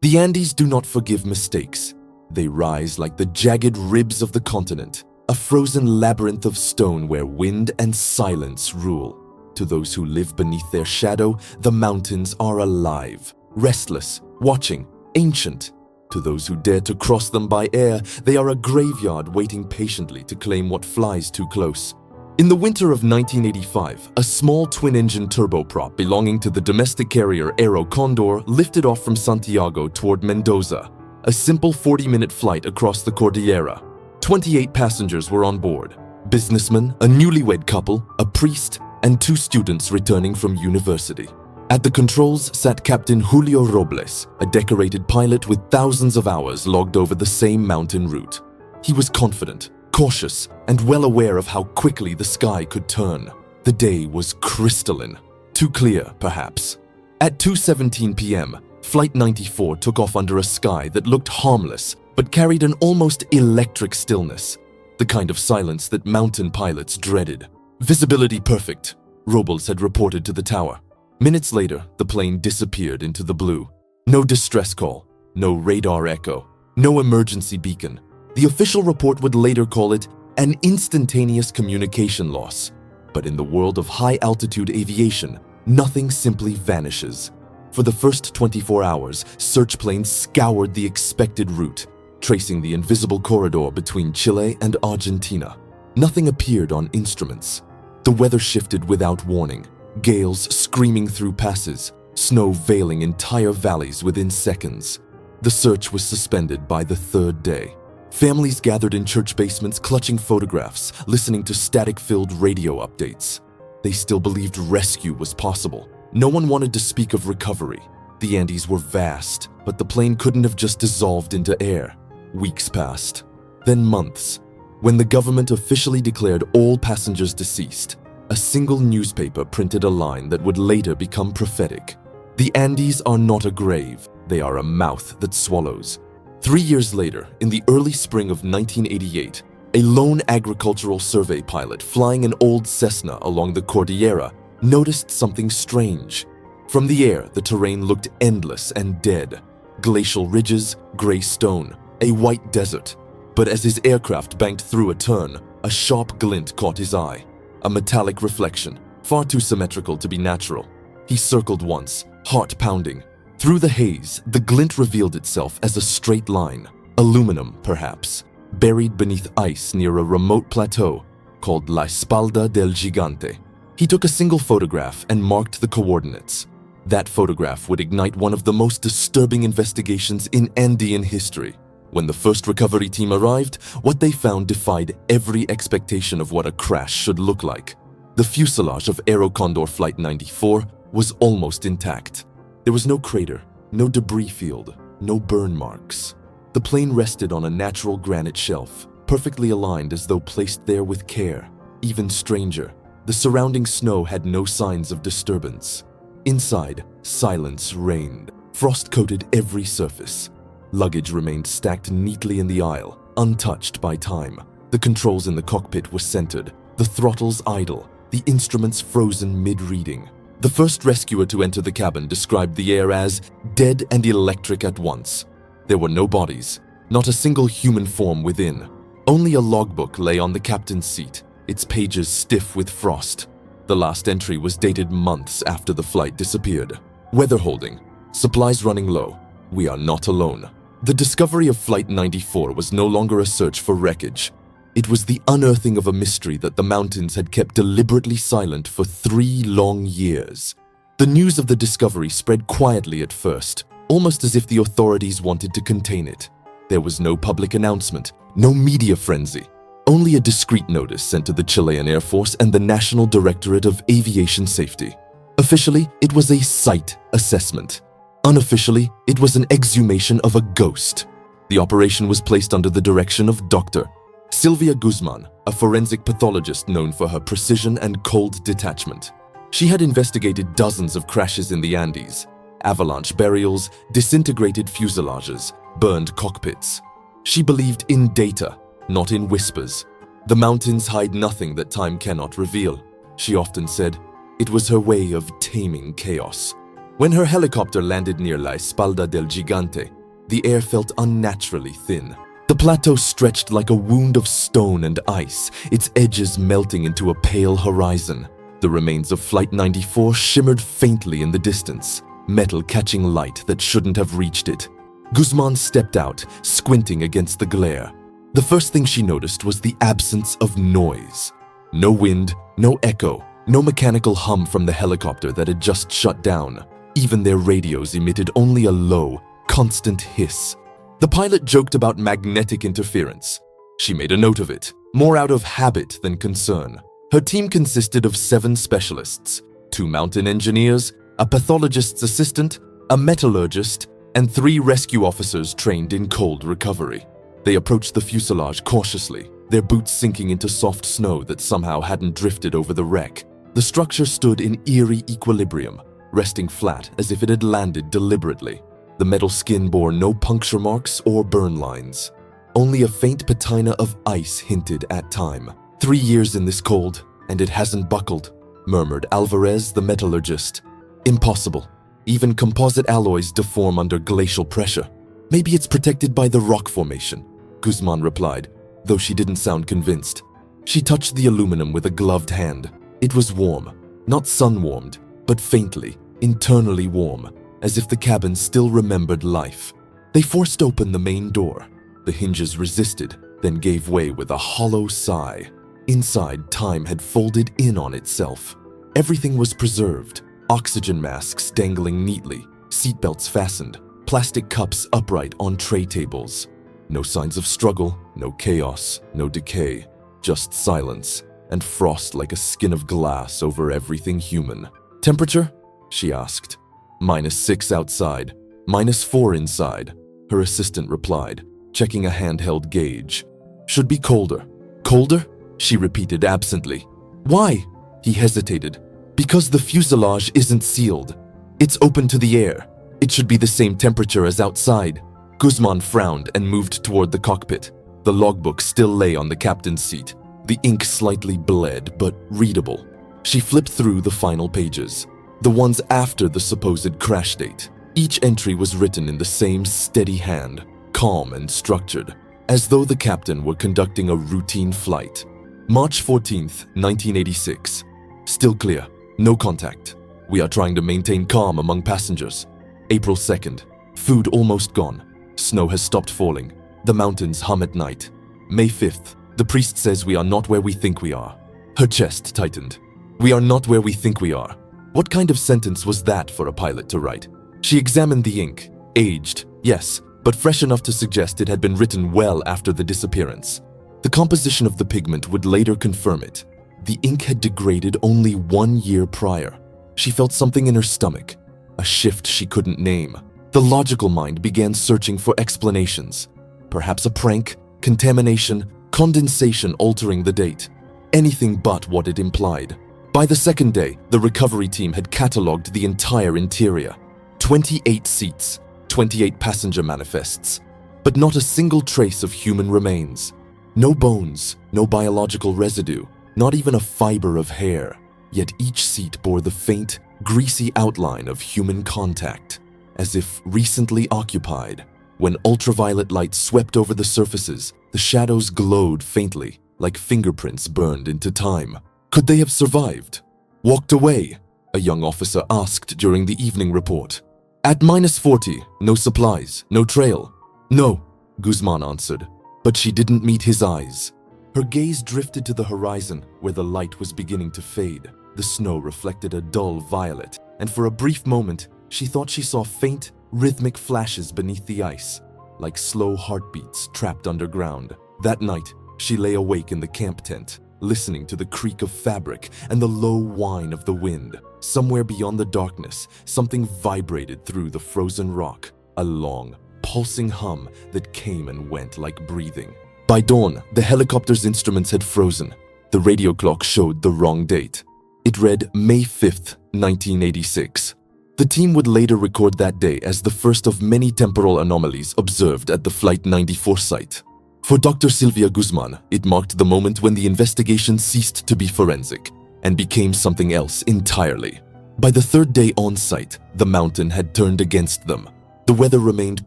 The Andes do not forgive mistakes. They rise like the jagged ribs of the continent, a frozen labyrinth of stone where wind and silence rule. To those who live beneath their shadow, the mountains are alive, restless, watching, ancient. To those who dare to cross them by air, they are a graveyard waiting patiently to claim what flies too close. In the winter of 1985, a small twin-engine turboprop belonging to the domestic carrier Aero Condor lifted off from Santiago toward Mendoza, a simple 40-minute flight across the Cordillera. 28 passengers were on board: businessmen, a newlywed couple, a priest, and 2 students returning from university. At the controls sat Captain Julio Robles, a decorated pilot with thousands of hours logged over the same mountain route. He was confident, cautious, and well aware of how quickly the sky could turn. The day was crystalline. Too clear, perhaps. At 2:17 p.m., Flight 94 took off under a sky that looked harmless but carried an almost electric stillness, the kind of silence that mountain pilots dreaded. Visibility perfect, Robles had reported to the tower. Minutes later, the plane disappeared into the blue. No distress call, no radar echo, no emergency beacon. The official report would later call it an instantaneous communication loss. But in the world of high-altitude aviation, nothing simply vanishes. For the first 24 hours, search planes scoured the expected route, tracing the invisible corridor between Chile and Argentina. Nothing appeared on instruments. The weather shifted without warning, gales screaming through passes, snow veiling entire valleys within seconds. The search was suspended by the 3rd day. Families gathered in church basements clutching photographs, listening to static-filled radio updates. They still believed rescue was possible. No one wanted to speak of recovery. The Andes were vast, but the plane couldn't have just dissolved into air. Weeks passed, then months. When the government officially declared all passengers deceased, a single newspaper printed a line that would later become prophetic. The Andes are not a grave, they are a mouth that swallows. 3 years later, in the early spring of 1988, a lone agricultural survey pilot flying an old Cessna along the Cordillera noticed something strange. From the air, the terrain looked endless and dead. Glacial ridges, gray stone, a white desert. But as his aircraft banked through a turn, a sharp glint caught his eye. A metallic reflection, far too symmetrical to be natural. He circled once, heart pounding. Through the haze, the glint revealed itself as a straight line, aluminum perhaps, buried beneath ice near a remote plateau called La Espalda del Gigante. He took a single photograph and marked the coordinates. That photograph would ignite one of the most disturbing investigations in Andean history. When the first recovery team arrived, what they found defied every expectation of what a crash should look like. The fuselage of Aero Condor Flight 94 was almost intact. There was no crater, no debris field, no burn marks. The plane rested on a natural granite shelf, perfectly aligned as though placed there with care. Even stranger, the surrounding snow had no signs of disturbance. Inside, silence reigned. Frost coated every surface. Luggage remained stacked neatly in the aisle, untouched by time. The controls in the cockpit were centered, the throttles idle, the instruments frozen mid-reading. The first rescuer to enter the cabin described the air as dead and electric at once. There were no bodies, not a single human form within. Only a logbook lay on the captain's seat, its pages stiff with frost. The last entry was dated months after the flight disappeared. Weather holding, supplies running low. We are not alone. The discovery of Flight 94 was no longer a search for wreckage. It was the unearthing of a mystery that the mountains had kept deliberately silent for 3 long years. The news of the discovery spread quietly at first, almost as if the authorities wanted to contain it. There was no public announcement, no media frenzy, only a discreet notice sent to the Chilean Air Force and the National Directorate of Aviation Safety. Officially, it was a site assessment. Unofficially, it was an exhumation of a ghost. The operation was placed under the direction of Dr. Silvia Guzman, a forensic pathologist known for her precision and cold detachment. She had investigated dozens of crashes in the Andes, avalanche burials, disintegrated fuselages, burned cockpits. She believed in data, not in whispers. The mountains hide nothing that time cannot reveal, she often said. It was her way of taming chaos. When her helicopter landed near La Espalda del Gigante, the air felt unnaturally thin. The plateau stretched like a wound of stone and ice, its edges melting into a pale horizon. The remains of Flight 94 shimmered faintly in the distance, metal catching light that shouldn't have reached it. Guzman stepped out, squinting against the glare. The first thing she noticed was the absence of noise. No wind, no echo, no mechanical hum from the helicopter that had just shut down. Even their radios emitted only a low, constant hiss. The pilot joked about magnetic interference. She made a note of it, more out of habit than concern. Her team consisted of 7 specialists, 2 mountain engineers, a pathologist's assistant, a metallurgist, and 3 rescue officers trained in cold recovery. They approached the fuselage cautiously, their boots sinking into soft snow that somehow hadn't drifted over the wreck. The structure stood in eerie equilibrium, resting flat as if it had landed deliberately. The metal skin bore no puncture marks or burn lines. Only a faint patina of ice hinted at time. 3 years in this cold, and it hasn't buckled, murmured Alvarez, the metallurgist. Impossible. Even composite alloys deform under glacial pressure. Maybe it's protected by the rock formation, Guzman replied, though she didn't sound convinced. She touched the aluminum with a gloved hand. It was warm, not sun-warmed, but faintly, internally warm, as if the cabin still remembered life. They forced open the main door. The hinges resisted, then gave way with a hollow sigh. Inside, time had folded in on itself. Everything was preserved. Oxygen masks dangling neatly, seatbelts fastened, plastic cups upright on tray tables. No signs of struggle, no chaos, no decay, just silence, and frost like a skin of glass over everything human. Temperature? She asked. -6 outside, -4 inside, her assistant replied, checking a handheld gauge. Should be colder. Colder? She repeated absently. Why? He hesitated. Because the fuselage isn't sealed. It's open to the air. It should be the same temperature as outside. Guzman frowned and moved toward the cockpit. The logbook still lay on the captain's seat. The ink slightly bled, but readable. She flipped through the final pages, the ones after the supposed crash date. Each entry was written in the same steady hand, calm and structured, as though the captain were conducting a routine flight. March 14th, 1986. Still clear. No contact. We are trying to maintain calm among passengers. April 2nd. Food almost gone. Snow has stopped falling. The mountains hum at night. May 5th. The priest says we are not where we think we are. Her chest tightened. We are not where we think we are. What kind of sentence was that for a pilot to write? She examined the ink. Aged, yes, but fresh enough to suggest it had been written well after the disappearance. The composition of the pigment would later confirm it. The ink had degraded only 1 year prior. She felt something in her stomach, a shift she couldn't name. The logical mind began searching for explanations. Perhaps a prank, contamination, condensation altering the date. Anything but what it implied. By the second day, the recovery team had catalogued the entire interior. 28 seats, 28 passenger manifests, but not a single trace of human remains. No bones, no biological residue, not even a fiber of hair. Yet each seat bore the faint, greasy outline of human contact, as if recently occupied. When ultraviolet light swept over the surfaces, the shadows glowed faintly, like fingerprints burned into time. Could they have survived? Walked away? A young officer asked during the evening report. At -40, no supplies, no trail. No, Guzman answered, but she didn't meet his eyes. Her gaze drifted to the horizon where the light was beginning to fade. The snow reflected a dull violet, and for a brief moment, she thought she saw faint, rhythmic flashes beneath the ice, like slow heartbeats trapped underground. That night, she lay awake in the camp tent, listening to the creak of fabric and the low whine of the wind. Somewhere beyond the darkness, something vibrated through the frozen rock, a long, pulsing hum that came and went like breathing. By dawn, the helicopter's instruments had frozen. The radio clock showed the wrong date. It read May 5th, 1986. The team would later record that day as the first of many temporal anomalies observed at the Flight 94 site. For Dr. Sylvia Guzman, it marked the moment when the investigation ceased to be forensic and became something else entirely. By the third day on site, the mountain had turned against them. The weather remained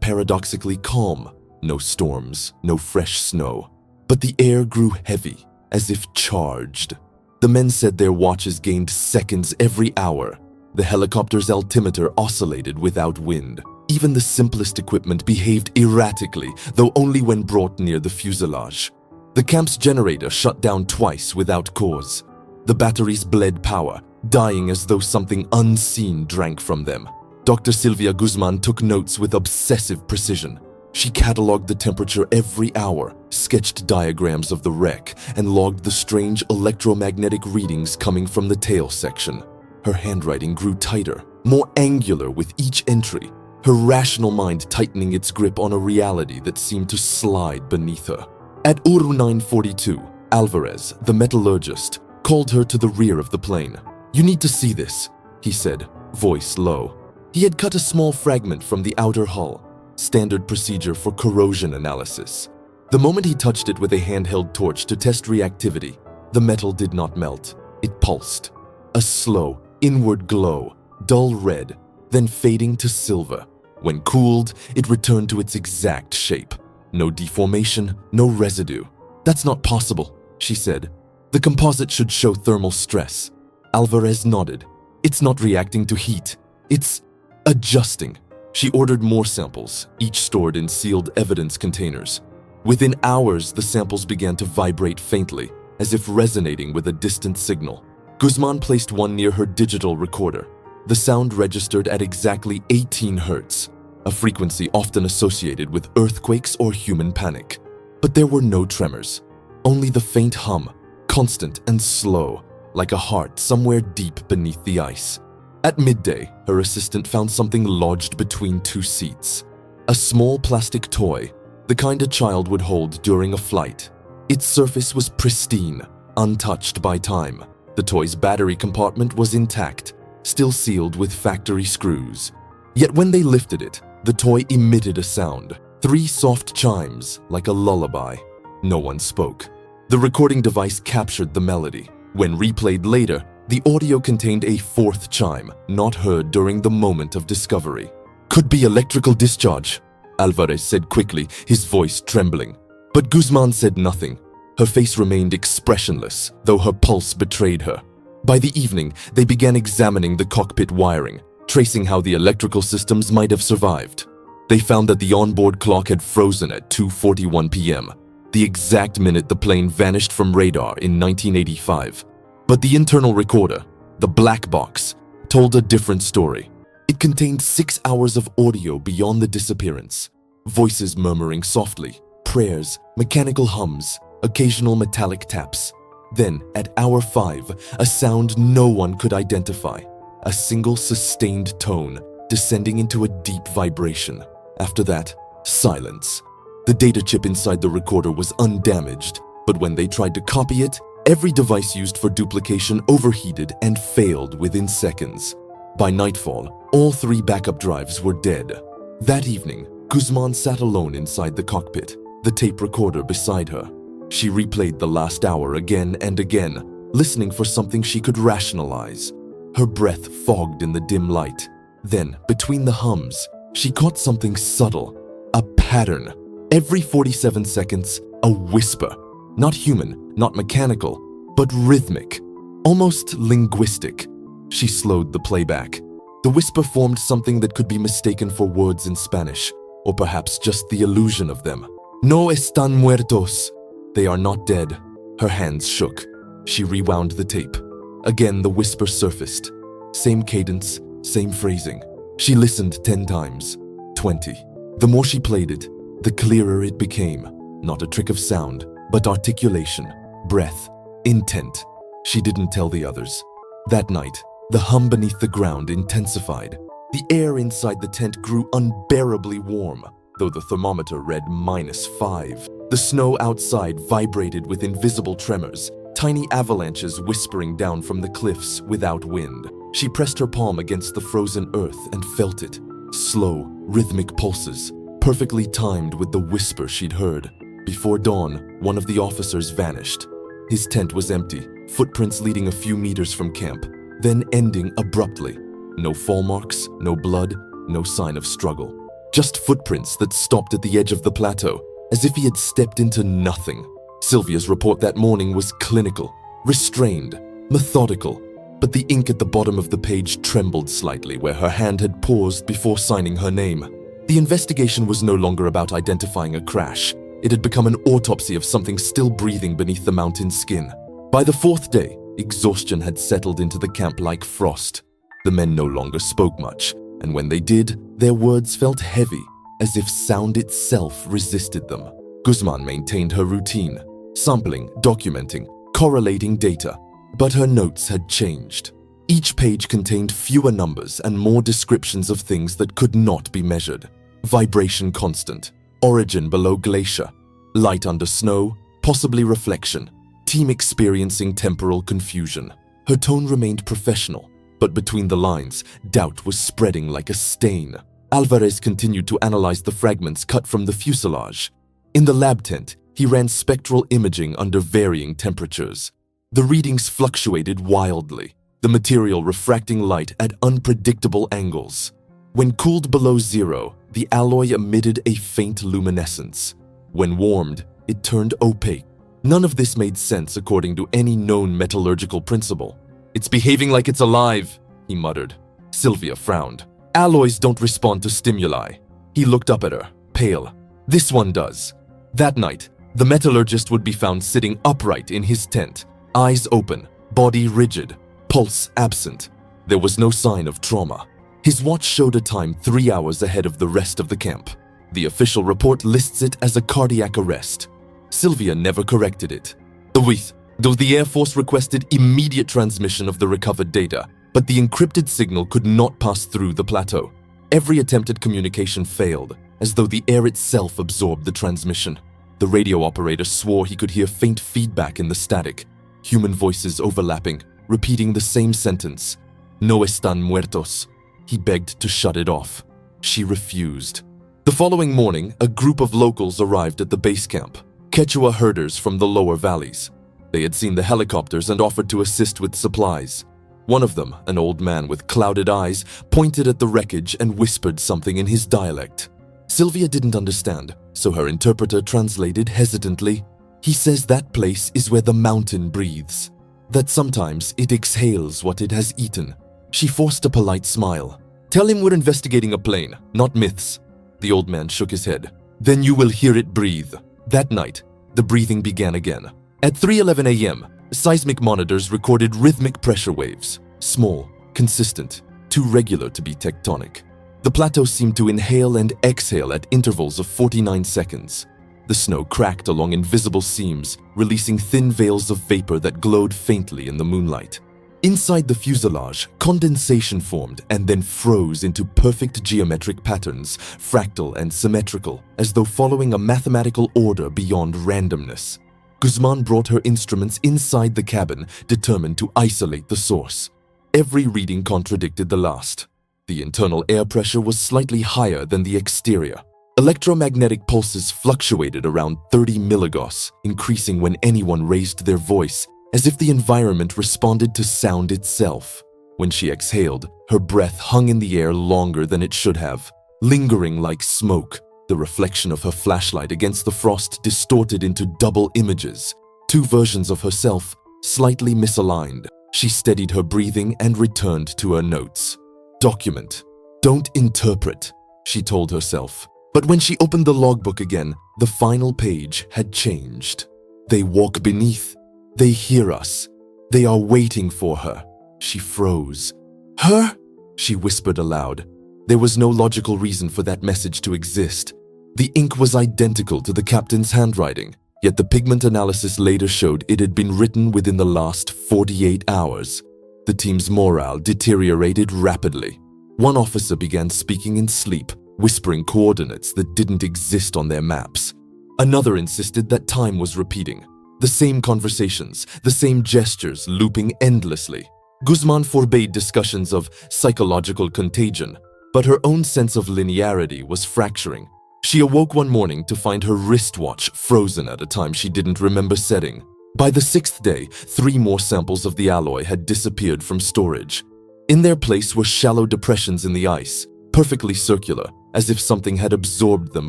paradoxically calm. No storms, no fresh snow. But the air grew heavy, as if charged. The men said their watches gained seconds every hour. The helicopter's altimeter oscillated without wind. Even the simplest equipment behaved erratically, though only when brought near the fuselage. The camp's generator shut down twice without cause. The batteries bled power, dying as though something unseen drank from them. Dr. Silvia Guzman took notes with obsessive precision. She cataloged the temperature every hour, sketched diagrams of the wreck, and logged the strange electromagnetic readings coming from the tail section. Her handwriting grew tighter, more angular with each entry, her rational mind tightening its grip on a reality that seemed to slide beneath her. At Uru 942, Alvarez, the metallurgist, called her to the rear of the plane. "You need to see this," he said, voice low. He had cut a small fragment from the outer hull, standard procedure for corrosion analysis. The moment he touched it with a handheld torch to test reactivity, the metal did not melt. It pulsed. A slow, inward glow, dull red, then fading to silver. When cooled, it returned to its exact shape. No deformation, no residue. "That's not possible," she said. "The composite should show thermal stress." Alvarez nodded. "It's not reacting to heat. It's adjusting." She ordered more samples, each stored in sealed evidence containers. Within hours, the samples began to vibrate faintly, as if resonating with a distant signal. Guzman placed one near her digital recorder. The sound registered at exactly 18 hertz, a frequency often associated with earthquakes or human panic. But there were no tremors, only the faint hum, constant and slow, like a heart somewhere deep beneath the ice. At midday, her assistant found something lodged between two seats. A small plastic toy, the kind a child would hold during a flight. Its surface was pristine, untouched by time. The toy's battery compartment was intact, still sealed with factory screws. Yet when they lifted it, the toy emitted a sound, 3 soft chimes like a lullaby. No one spoke. The recording device captured the melody. When replayed later, the audio contained a 4th chime, not heard during the moment of discovery. "Could be electrical discharge," Alvarez said quickly, his voice trembling. But Guzman said nothing. Her face remained expressionless, though her pulse betrayed her. By the evening, they began examining the cockpit wiring, tracing how the electrical systems might have survived. They found that the onboard clock had frozen at 2:41 p.m., the exact minute the plane vanished from radar in 1985. But the internal recorder, the black box, told a different story. It contained 6 hours of audio beyond the disappearance. Voices murmuring softly, prayers, mechanical hums, occasional metallic taps. Then, at hour 5, a sound no one could identify. A single sustained tone, descending into a deep vibration. After that, silence. The data chip inside the recorder was undamaged, but when they tried to copy it, every device used for duplication overheated and failed within seconds. By nightfall, all 3 backup drives were dead. That evening, Guzman sat alone inside the cockpit, the tape recorder beside her. She replayed the last hour again and again, listening for something she could rationalize. Her breath fogged in the dim light. Then, between the hums, she caught something subtle, a pattern. Every 47 seconds, a whisper. Not human, not mechanical, but rhythmic, almost linguistic. She slowed the playback. The whisper formed something that could be mistaken for words in Spanish, or perhaps just the illusion of them. "No están muertos." They are not dead. Her hands shook. She rewound the tape. Again, the whisper surfaced. Same cadence, same phrasing. She listened 10 times, 20. The more she played it, the clearer it became. Not a trick of sound, but articulation, breath, intent. She didn't tell the others. That night, the hum beneath the ground intensified. The air inside the tent grew unbearably warm, though the thermometer read -5. The snow outside vibrated with invisible tremors, tiny avalanches whispering down from the cliffs without wind. She pressed her palm against the frozen earth and felt it. Slow, rhythmic pulses, perfectly timed with the whisper she'd heard. Before dawn, one of the officers vanished. His tent was empty, footprints leading a few meters from camp, then ending abruptly. No fall marks, no blood, no sign of struggle. Just footprints that stopped at the edge of the plateau, as if he had stepped into nothing. Sylvia's report that morning was clinical, restrained, methodical, but the ink at the bottom of the page trembled slightly where her hand had paused before signing her name. The investigation was no longer about identifying a crash. It had become an autopsy of something still breathing beneath the mountain's skin. By the fourth day, exhaustion had settled into the camp like frost. The men no longer spoke much, and when they did, their words felt heavy, as if sound itself resisted them. Guzman maintained her routine, sampling, documenting, correlating data, but her notes had changed. Each page contained fewer numbers and more descriptions of things that could not be measured. Vibration constant, origin below glacier, light under snow, possibly reflection, team experiencing temporal confusion. Her tone remained professional, but between the lines, doubt was spreading like a stain. Alvarez continued to analyze the fragments cut from the fuselage. In the lab tent, he ran spectral imaging under varying temperatures. The readings fluctuated wildly, the material refracting light at unpredictable angles. When cooled below zero, the alloy emitted a faint luminescence. When warmed, it turned opaque. None of this made sense according to any known metallurgical principle. "It's behaving like it's alive," he muttered. Sylvia frowned. "Alloys don't respond to stimuli." He looked up at her, pale. "This one does." That night, the metallurgist would be found sitting upright in his tent, eyes open, body rigid, pulse absent. There was no sign of trauma. His watch showed a time 3 hours ahead of the rest of the camp. The official report lists it as a cardiac arrest. Sylvia never corrected it. Though the Air Force requested immediate transmission of the recovered data, but the encrypted signal could not pass through the plateau. Every attempt at communication failed, as though the air itself absorbed the transmission. The radio operator swore he could hear faint feedback in the static, human voices overlapping, repeating the same sentence. "No están muertos." He begged to shut it off. She refused. The following morning, a group of locals arrived at the base camp, Quechua herders from the lower valleys. They had seen the helicopters and offered to assist with supplies. One of them, an old man with clouded eyes, pointed at the wreckage and whispered something in his dialect. Sylvia didn't understand, so her interpreter translated hesitantly. "He says that place is where the mountain breathes, that sometimes it exhales what it has eaten." She forced a polite smile. "Tell him we're investigating a plane, not myths." The old man shook his head. "Then you will hear it breathe." That night, the breathing began again. At 3:11 a.m., seismic monitors recorded rhythmic pressure waves, small, consistent, too regular to be tectonic. The plateau seemed to inhale and exhale at intervals of 49 seconds. The snow cracked along invisible seams, releasing thin veils of vapor that glowed faintly in the moonlight. Inside the fuselage, condensation formed and then froze into perfect geometric patterns, fractal and symmetrical, as though following a mathematical order beyond randomness. Guzman brought her instruments inside the cabin, determined to isolate the source. Every reading contradicted the last. The internal air pressure was slightly higher than the exterior. Electromagnetic pulses fluctuated around 30 milligauss, increasing when anyone raised their voice, as if the environment responded to sound itself. When she exhaled, her breath hung in the air longer than it should have, lingering like smoke. The reflection of her flashlight against the frost distorted into double images, two versions of herself, slightly misaligned. She steadied her breathing and returned to her notes. "Document. Don't interpret," she told herself. But when she opened the logbook again, the final page had changed. "They walk beneath. They hear us. They are waiting for her." She froze. "Her?" she whispered aloud. There was no logical reason for that message to exist. The ink was identical to the captain's handwriting, yet the pigment analysis later showed it had been written within the last 48 hours. The team's morale deteriorated rapidly. One officer began speaking in sleep, whispering coordinates that didn't exist on their maps. Another insisted that time was repeating. The same conversations, the same gestures looping endlessly. Guzman forbade discussions of psychological contagion, but her own sense of linearity was fracturing. She awoke one morning to find her wristwatch frozen at a time she didn't remember setting. By the 6th day, 3 more samples of the alloy had disappeared from storage. In their place were shallow depressions in the ice, perfectly circular, as if something had absorbed them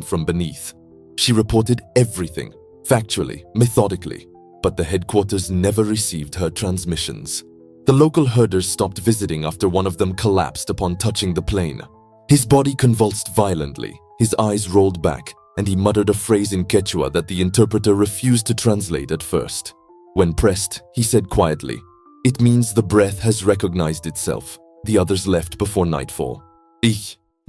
from beneath. She reported everything, factually, methodically, but the headquarters never received her transmissions. The local herders stopped visiting after one of them collapsed upon touching the plane. His body convulsed violently, his eyes rolled back, and he muttered a phrase in Quechua that the interpreter refused to translate at first. When pressed, he said quietly, "It means the breath has recognized itself." The others left before nightfall.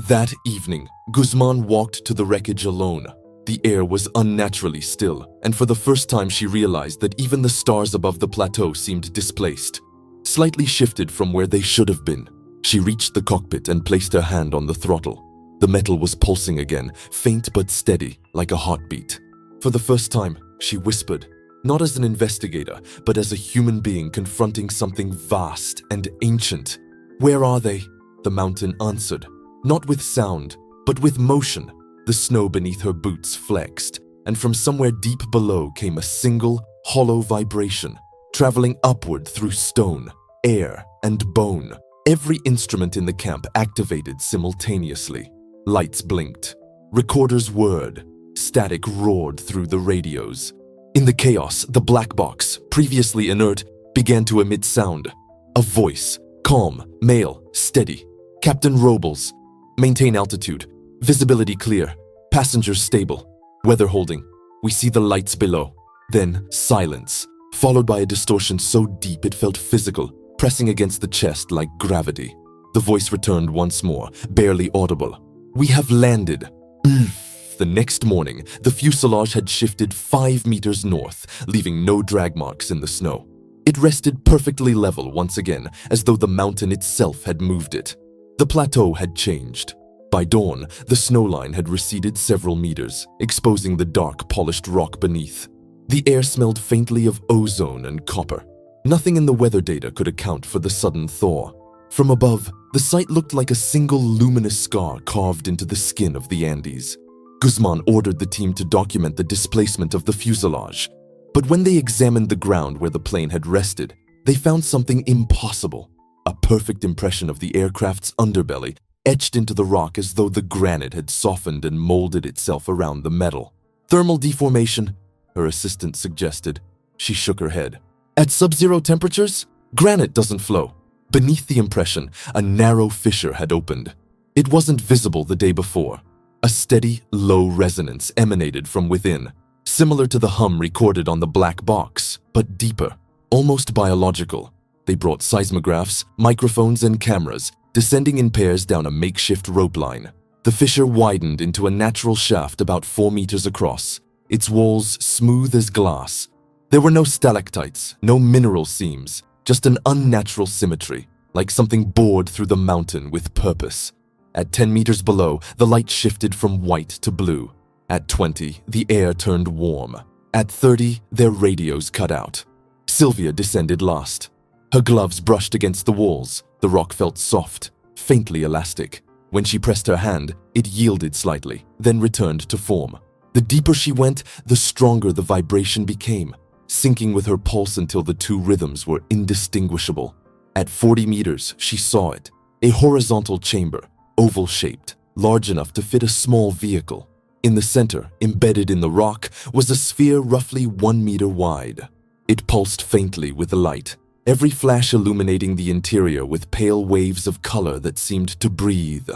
That evening, Guzman walked to the wreckage alone. The air was unnaturally still, and for the first time she realized that even the stars above the plateau seemed displaced, slightly shifted from where they should have been. She reached the cockpit and placed her hand on the throttle. The metal was pulsing again, faint but steady, like a heartbeat. For the first time, she whispered, not as an investigator, but as a human being confronting something vast and ancient. "Where are they?" The mountain answered, not with sound, but with motion. The snow beneath her boots flexed, and from somewhere deep below came a single, hollow vibration, traveling upward through stone, air, and bone. Every instrument in the camp activated simultaneously. Lights blinked. Recorders whirred. Static roared through the radios. In the chaos, the black box, previously inert, began to emit sound. A voice, calm, male, steady. "Captain Robles, maintain altitude. Visibility clear. Passengers stable. Weather holding. We see the lights below." Then silence, followed by a distortion so deep it felt physical, pressing against the chest like gravity. The voice returned once more, barely audible. "We have landed." The next morning, the fuselage had shifted 5 meters north, leaving no drag marks in the snow. It rested perfectly level once again, as though the mountain itself had moved it. The plateau had changed. By dawn, the snowline had receded several meters, exposing the dark, polished rock beneath. The air smelled faintly of ozone and copper. Nothing in the weather data could account for the sudden thaw. From above, the site looked like a single luminous scar carved into the skin of the Andes. Guzman ordered the team to document the displacement of the fuselage. But when they examined the ground where the plane had rested, they found something impossible. A perfect impression of the aircraft's underbelly, etched into the rock as though the granite had softened and molded itself around the metal. "Thermal deformation," her assistant suggested. She shook her head. "At sub-zero temperatures, granite doesn't flow." Beneath the impression, a narrow fissure had opened. It wasn't visible the day before. A steady, low resonance emanated from within, similar to the hum recorded on the black box, but deeper, almost biological. They brought seismographs, microphones, and cameras, descending in pairs down a makeshift rope line. The fissure widened into a natural shaft about 4 meters across, its walls smooth as glass. There were no stalactites, no mineral seams, just an unnatural symmetry, like something bored through the mountain with purpose. At 10 meters below, the light shifted from white to blue. At 20, the air turned warm. At 30, their radios cut out. Sylvia descended last. Her gloves brushed against the walls. The rock felt soft, faintly elastic. When she pressed her hand, it yielded slightly, then returned to form. The deeper she went, the stronger the vibration became, syncing with her pulse until the two rhythms were indistinguishable. At 40 meters, she saw it, a horizontal chamber, oval-shaped, large enough to fit a small vehicle. In the center, embedded in the rock, was a sphere roughly 1 meter wide. It pulsed faintly with the light, every flash illuminating the interior with pale waves of color that seemed to breathe.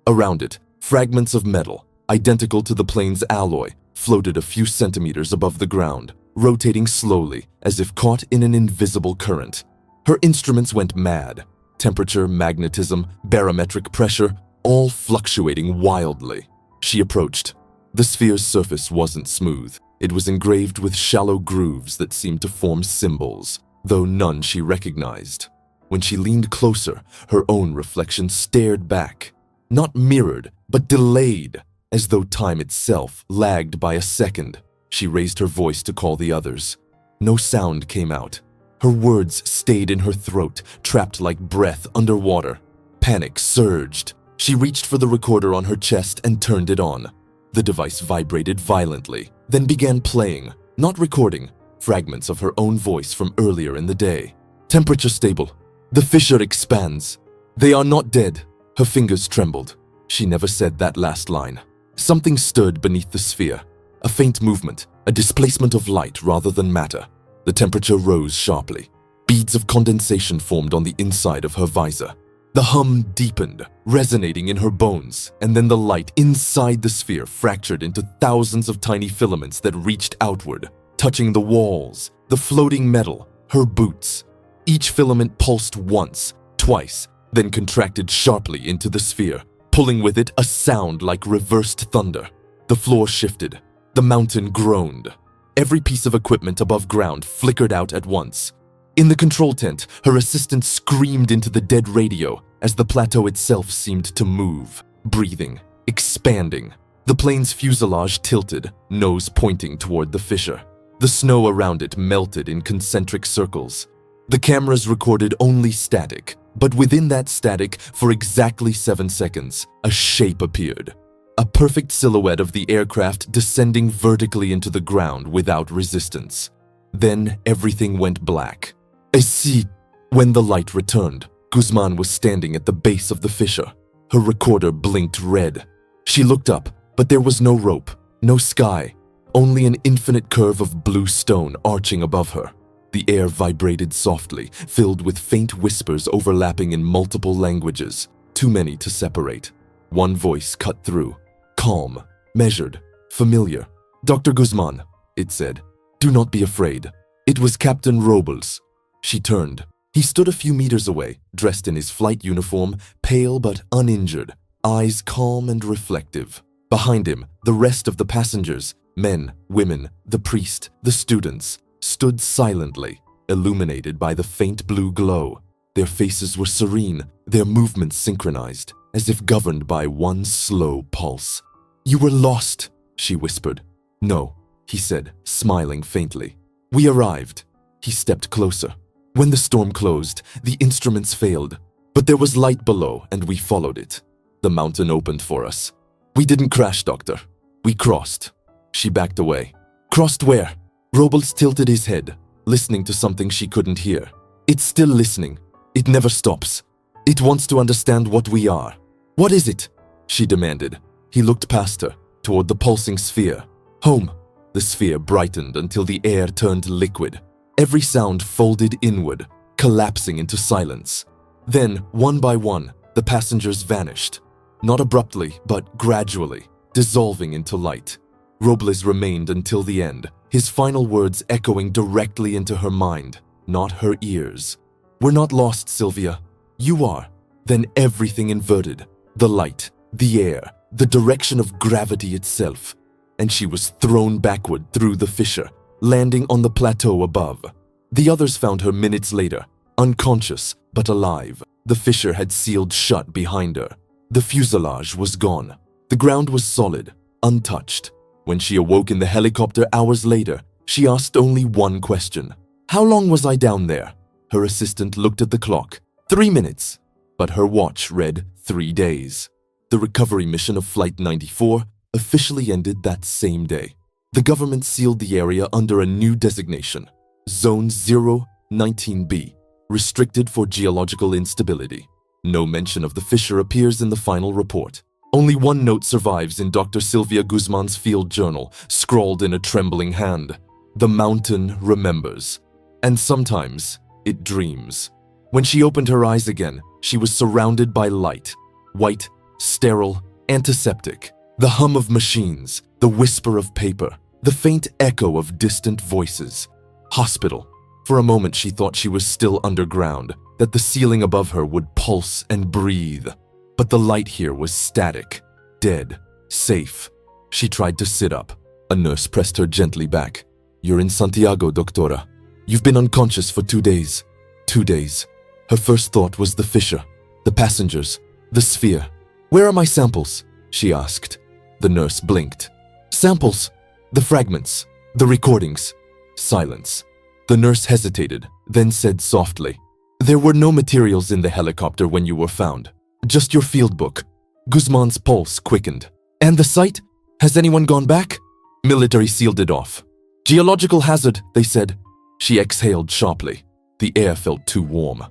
Around it, fragments of metal, identical to the plane's alloy, floated a few centimeters above the ground, rotating slowly as if caught in an invisible current. Her instruments went mad. Temperature, magnetism, barometric pressure, all fluctuating wildly. She approached. The sphere's surface wasn't smooth. It was engraved with shallow grooves that seemed to form symbols, though none she recognized. When she leaned closer, her own reflection stared back, not mirrored, but delayed, as though time itself lagged by a second. She raised her voice to call the others. No sound came out. Her words stayed in her throat, trapped like breath underwater. Panic surged. She reached for the recorder on her chest and turned it on. The device vibrated violently, then began playing, not recording, fragments of her own voice from earlier in the day. "Temperature stable. The fissure expands." They are not dead. Her fingers trembled. She never said that last line. Something stirred beneath the sphere. A faint movement, a displacement of light rather than matter. The temperature rose sharply. Beads of condensation formed on the inside of her visor. The hum deepened, resonating in her bones, and then the light inside the sphere fractured into thousands of tiny filaments that reached outward, touching the walls, the floating metal, her boots. Each filament pulsed once, twice, then contracted sharply into the sphere, pulling with it a sound like reversed thunder. The floor shifted. The mountain groaned. Every piece of equipment above ground flickered out at once. In the control tent, her assistant screamed into the dead radio as the plateau itself seemed to move, breathing, expanding. The plane's fuselage tilted, nose pointing toward the fissure. The snow around it melted in concentric circles. The cameras recorded only static, but within that static, for exactly 7 seconds, a shape appeared. A perfect silhouette of the aircraft descending vertically into the ground without resistance. Then everything went black. See, when the light returned, Guzman was standing at the base of the fissure. Her recorder blinked red. She looked up, but there was no rope, no sky, only an infinite curve of blue stone arching above her. The air vibrated softly, filled with faint whispers overlapping in multiple languages, too many to separate. One voice cut through, calm, measured, familiar. "Dr. Guzman," it said, "do not be afraid." It was Captain Robles. She turned. He stood a few meters away, dressed in his flight uniform, pale but uninjured, eyes calm and reflective. Behind him, the rest of the passengers, men, women, the priest, the students, stood silently, illuminated by the faint blue glow. Their faces were serene, their movements synchronized, as if governed by one slow pulse. "You were lost," she whispered. "No," he said, smiling faintly. "We arrived." He stepped closer. When the storm closed, the instruments failed, but there was light below and we followed it. The mountain opened for us. "We didn't crash, Doctor. We crossed." She backed away. "Crossed where?" Robles tilted his head, listening to something she couldn't hear. "It's still listening. It never stops. It wants to understand what we are." "What is it?" she demanded. He looked past her, toward the pulsing sphere. "Home." The sphere brightened until the air turned liquid. Every sound folded inward, collapsing into silence. Then, one by one, the passengers vanished. Not abruptly, but gradually, dissolving into light. Robles remained until the end, his final words echoing directly into her mind, not her ears. "We're not lost, Sylvia. You are." Then everything inverted. The light, the air, the direction of gravity itself. And she was thrown backward through the fissure, landing on the plateau above. The others found her minutes later, unconscious but alive. The fissure had sealed shut behind her. The fuselage was gone. The ground was solid, untouched. When she awoke in the helicopter hours later, she asked only one question. "How long was I down there?" Her assistant looked at the clock. 3 minutes. But her watch read 3 days. The recovery mission of Flight 94 officially ended that same day. The government sealed the area under a new designation, Zone 019B, restricted for geological instability. No mention of the fissure appears in the final report. Only one note survives in Dr. Sylvia Guzman's field journal, scrawled in a trembling hand. "The mountain remembers." And sometimes it dreams. When she opened her eyes again, she was surrounded by light, white, sterile, antiseptic. The hum of machines, the whisper of paper, the faint echo of distant voices. Hospital. For a moment she thought she was still underground, that the ceiling above her would pulse and breathe. But the light here was static, dead, safe. She tried to sit up. A nurse pressed her gently back. "You're in Santiago, Doctora. You've been unconscious for 2 days." 2 days. Her first thought was the fissure, the passengers, the sphere. "Where are my samples?" she asked. The nurse blinked. "Samples? The fragments, the recordings." Silence. The nurse hesitated, then said softly, "There were no materials in the helicopter when you were found. Just your field book." Guzman's pulse quickened. "And the site? Has anyone gone back?" "Military sealed it off." "Geological hazard," they said. She exhaled sharply. The air felt too warm.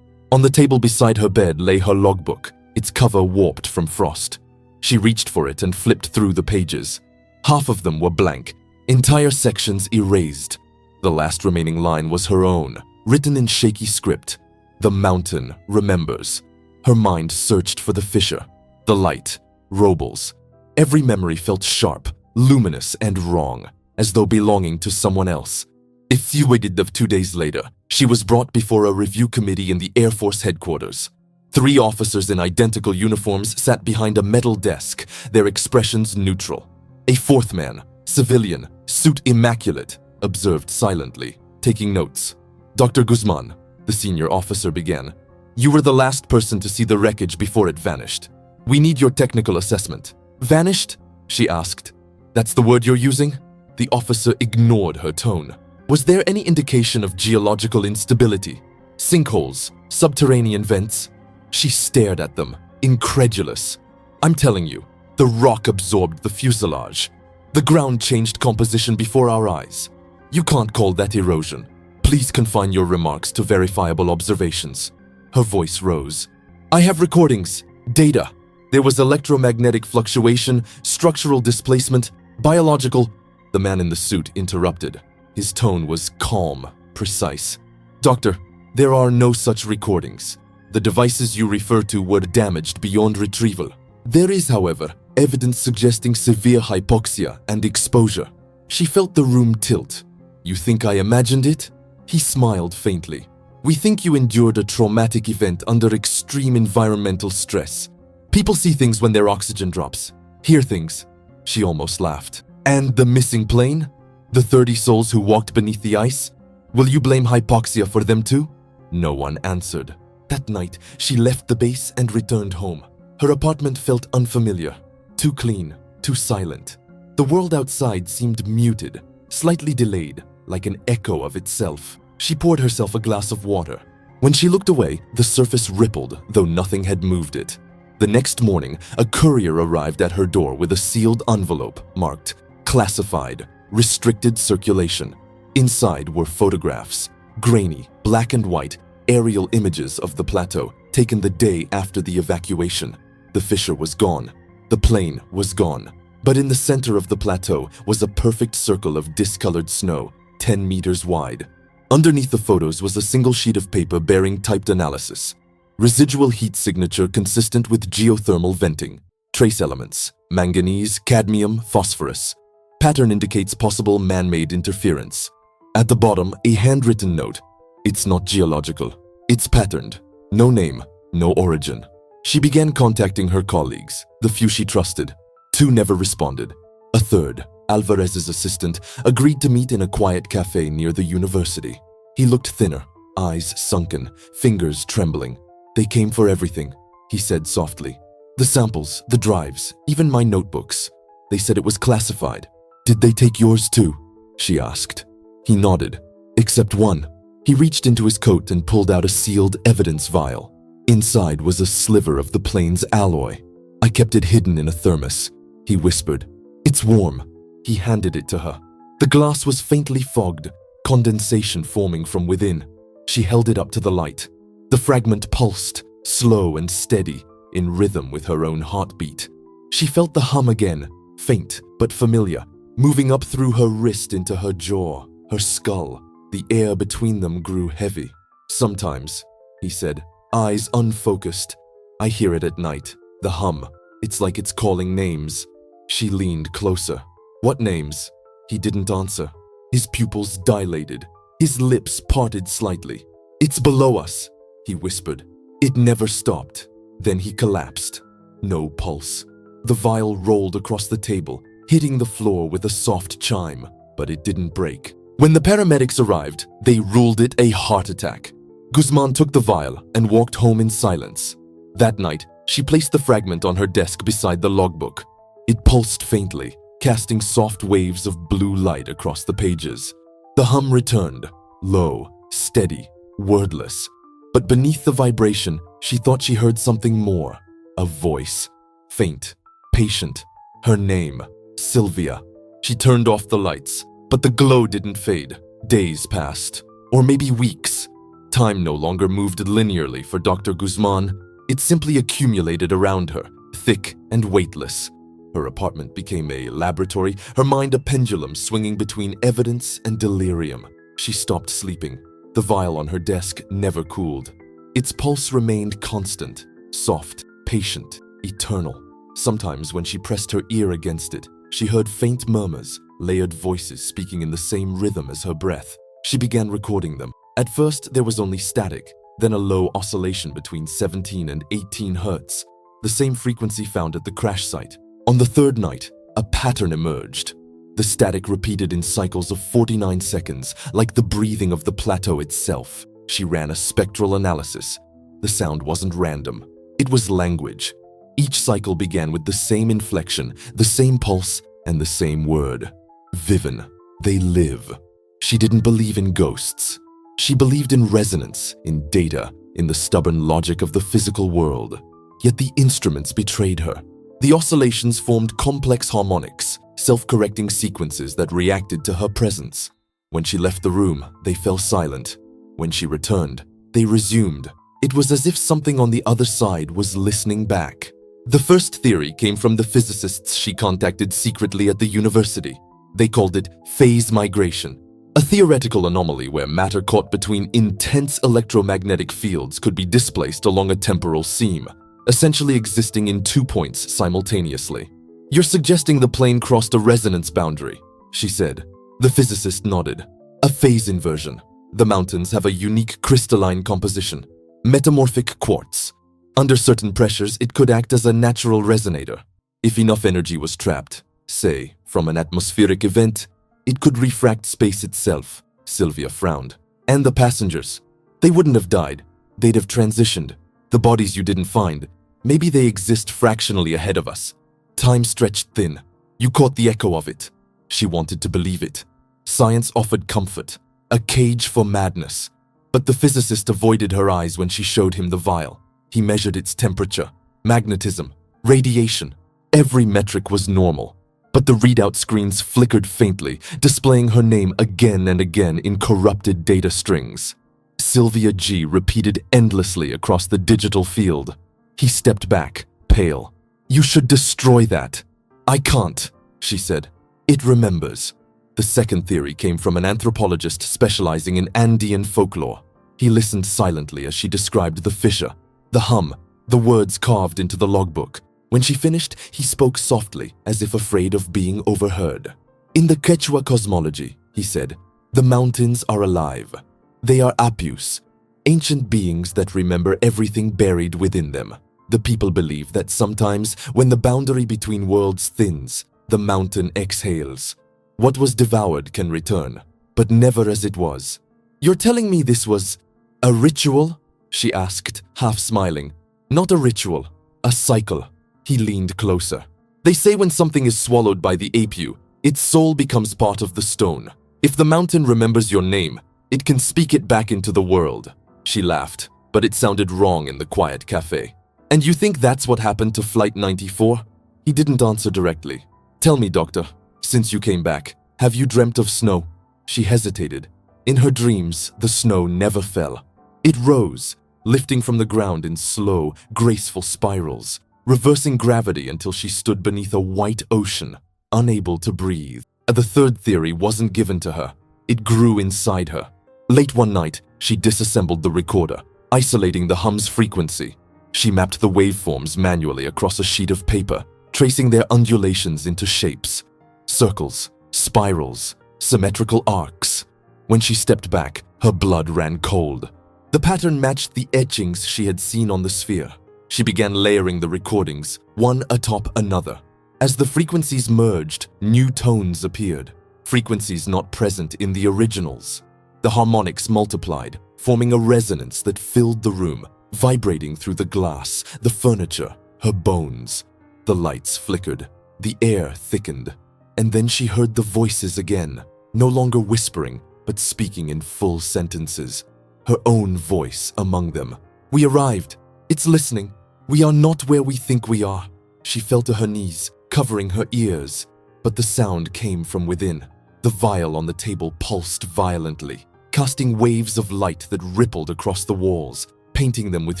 On the table beside her bed lay her logbook, its cover warped from frost. She reached for it and flipped through the pages. Half of them were blank, entire sections erased. The last remaining line was her own, written in shaky script. The mountain remembers. Her mind searched for the fissure, the light, Robles. Every memory felt sharp, luminous, and wrong, as though belonging to someone else. A few waited of 2 days later, she was brought before a review committee in the Air Force headquarters. 3 officers in identical uniforms sat behind a metal desk, their expressions neutral. A 4th man, civilian, suit immaculate, observed silently, taking notes. Dr. Guzman, the senior officer began. You were the last person to see the wreckage before it vanished. We need your technical assessment. Vanished? She asked. That's the word you're using? The officer ignored her tone. Was there any indication of geological instability? Sinkholes? Subterranean vents? She stared at them, incredulous. I'm telling you, the rock absorbed the fuselage. The ground changed composition before our eyes. You can't call that erosion. Please confine your remarks to verifiable observations. Her voice rose. I have recordings, data. There was electromagnetic fluctuation, structural displacement, biological. The man in the suit interrupted. His tone was calm, precise. Doctor, there are no such recordings. The devices you refer to were damaged beyond retrieval. There is, however, evidence suggesting severe hypoxia and exposure. She felt the room tilt. You think I imagined it? He smiled faintly. We think you endured a traumatic event under extreme environmental stress. People see things when their oxygen drops, hear things. She almost laughed. And the missing plane? The 30 souls who walked beneath the ice? Will you blame hypoxia for them too? No one answered. That night, she left the base and returned home. Her apartment felt unfamiliar, too clean, too silent. The world outside seemed muted, slightly delayed, like an echo of itself. She poured herself a glass of water. When she looked away, the surface rippled, though nothing had moved it. The next morning, a courier arrived at her door with a sealed envelope marked classified, restricted circulation. Inside were photographs, grainy, black and white, aerial images of the plateau taken the day after the evacuation. The fissure was gone. The plane was gone. But in the center of the plateau was a perfect circle of discolored snow, 10 meters wide. Underneath the photos was a single sheet of paper bearing typed analysis. Residual heat signature consistent with geothermal venting. Trace elements: manganese, cadmium, phosphorus. Pattern indicates possible man-made interference. At the bottom, a handwritten note. It's not geological. It's patterned. No name, no origin. She began contacting her colleagues, the few she trusted. 2 never responded. A third, Alvarez's assistant, agreed to meet in a quiet cafe near the university. He looked thinner, eyes sunken, fingers trembling. They came for everything, he said softly. The samples, the drives, even my notebooks. They said it was classified. Did they take yours too? She asked. He nodded. Except one. He reached into his coat and pulled out a sealed evidence vial. Inside was a sliver of the plane's alloy. I kept it hidden in a thermos. He whispered. It's warm. He handed it to her. The glass was faintly fogged, condensation forming from within. She held it up to the light. The fragment pulsed, slow and steady, in rhythm with her own heartbeat. She felt the hum again, faint but familiar, moving up through her wrist into her jaw, her skull. The air between them grew heavy. Sometimes, he said, eyes unfocused. I hear it at night, the hum. It's like it's calling names. She leaned closer. What names? He didn't answer. His pupils dilated. His lips parted slightly. It's below us, he whispered. It never stopped. Then he collapsed. No pulse. The vial rolled across the table, hitting the floor with a soft chime, but it didn't break. When the paramedics arrived, they ruled it a heart attack. Guzman took the vial and walked home in silence. That night, she placed the fragment on her desk beside the logbook. It pulsed faintly, casting soft waves of blue light across the pages. The hum returned, low, steady, wordless. But beneath the vibration, she thought she heard something more. A voice. Faint, patient. Her name, Sylvia. She turned off the lights, but the glow didn't fade. Days passed, or maybe weeks. Time no longer moved linearly for Dr. Guzman. It simply accumulated around her, thick and weightless. Her apartment became a laboratory, her mind a pendulum swinging between evidence and delirium. She stopped sleeping. The vial on her desk never cooled. Its pulse remained constant, soft, patient, eternal. Sometimes when she pressed her ear against it, she heard faint murmurs, layered voices speaking in the same rhythm as her breath. She began recording them. At first, there was only static, then a low oscillation between 17 and 18 hertz, the same frequency found at the crash site. On the third night, a pattern emerged. The static repeated in cycles of 49 seconds, like the breathing of the plateau itself. She ran a spectral analysis. The sound wasn't random. It was language. Each cycle began with the same inflection, the same pulse, and the same word. Vivin. They live. She didn't believe in ghosts. She believed in resonance, in data, in the stubborn logic of the physical world. Yet the instruments betrayed her. The oscillations formed complex harmonics, self-correcting sequences that reacted to her presence. When she left the room, they fell silent. When she returned, they resumed. It was as if something on the other side was listening back. The first theory came from the physicists she contacted secretly at the university. They called it phase migration, a theoretical anomaly where matter caught between intense electromagnetic fields could be displaced along a temporal seam, essentially existing in 2 points simultaneously. "You're suggesting the plane crossed a resonance boundary," she said. The physicist nodded. "A phase inversion. The mountains have a unique crystalline composition, metamorphic quartz. Under certain pressures, it could act as a natural resonator. If enough energy was trapped, say, from an atmospheric event, it could refract space itself." Sylvia frowned. "And the passengers? They wouldn't have died. They'd have transitioned. The bodies you didn't find, maybe they exist fractionally ahead of us. Time stretched thin. You caught the echo of it." She wanted to believe it. Science offered comfort, a cage for madness. But the physicist avoided her eyes when she showed him the vial. He measured its temperature, magnetism, radiation. Every metric was normal. But the readout screens flickered faintly, displaying her name again and again in corrupted data strings. Sylvia G. repeated endlessly across the digital field. He stepped back, pale. "You should destroy that." "I can't," she said. "It remembers." The second theory came from an anthropologist specializing in Andean folklore. He listened silently as she described the fissure, the hum, the words carved into the logbook. When she finished, he spoke softly, as if afraid of being overheard. "In the Quechua cosmology," he said, "the mountains are alive. They are apus, ancient beings that remember everything buried within them. The people believe that sometimes, when the boundary between worlds thins, the mountain exhales. What was devoured can return, but never as it was." "You're telling me this was a ritual?" she asked, half smiling. "Not a ritual, a cycle." He leaned closer. "They say when something is swallowed by the apu, its soul becomes part of the stone. If the mountain remembers your name, it can speak it back into the world." She laughed, but it sounded wrong in the quiet cafe. "And you think that's what happened to Flight 94? He didn't answer directly. "Tell me, doctor, since you came back, have you dreamt of snow?" She hesitated. In her dreams, the snow never fell. It rose, lifting from the ground in slow, graceful spirals, reversing gravity until she stood beneath a white ocean, unable to breathe. The third theory wasn't given to her. It grew inside her. Late one night, she disassembled the recorder, isolating the hum's frequency. She mapped the waveforms manually across a sheet of paper, tracing their undulations into shapes, circles, spirals, symmetrical arcs. When she stepped back, her blood ran cold. The pattern matched the etchings she had seen on the sphere. She began layering the recordings, one atop another. As the frequencies merged, new tones appeared, frequencies not present in the originals. The harmonics multiplied, forming a resonance that filled the room, vibrating through the glass, the furniture, her bones. The lights flickered, the air thickened, and then she heard the voices again, no longer whispering, but speaking in full sentences. Her own voice among them. "We arrived. It's listening. We are not where we think we are." She fell to her knees, covering her ears, but the sound came from within. The vial on the table pulsed violently, casting waves of light that rippled across the walls, painting them with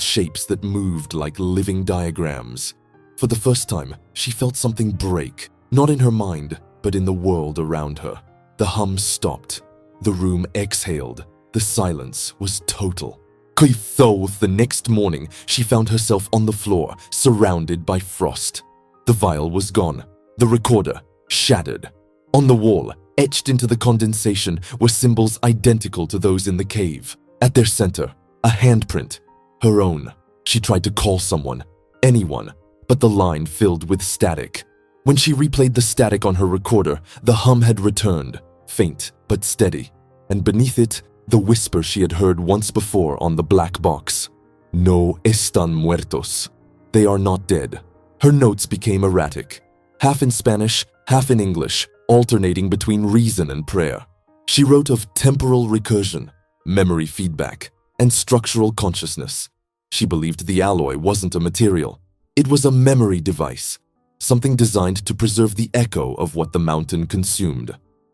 shapes that moved like living diagrams. For the first time, she felt something break, not in her mind, but in the world around her. The hum stopped. The room exhaled. The silence was total. The next morning, she found herself on the floor, surrounded by frost. The vial was gone. The recorder shattered. On the wall, etched into the condensation, were symbols identical to those in the cave. At their center, a handprint. Her own. She tried to call someone, anyone, but the line filled with static. When she replayed the static on her recorder, the hum had returned, faint but steady, and beneath it, the whisper she had heard once before on the black box. No están muertos. They are not dead. Her notes became erratic, half in Spanish, half in English, alternating between reason and prayer. She wrote of temporal recursion, memory feedback, and structural consciousness. She believed the alloy wasn't a material. It was a memory device, something designed to preserve the echo of what the mountain consumed.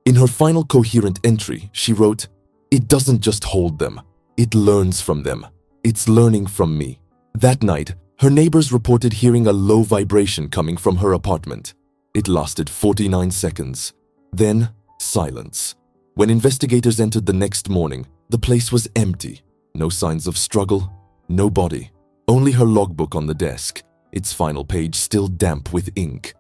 In her final coherent entry, she wrote, "It doesn't just hold them, it learns from them. It's learning from me." That night, her neighbors reported hearing a low vibration coming from her apartment. It lasted 49 seconds. Then, silence. When investigators entered the next morning, the place was empty. No signs of struggle, no body. Only her logbook on the desk, its final page still damp with ink.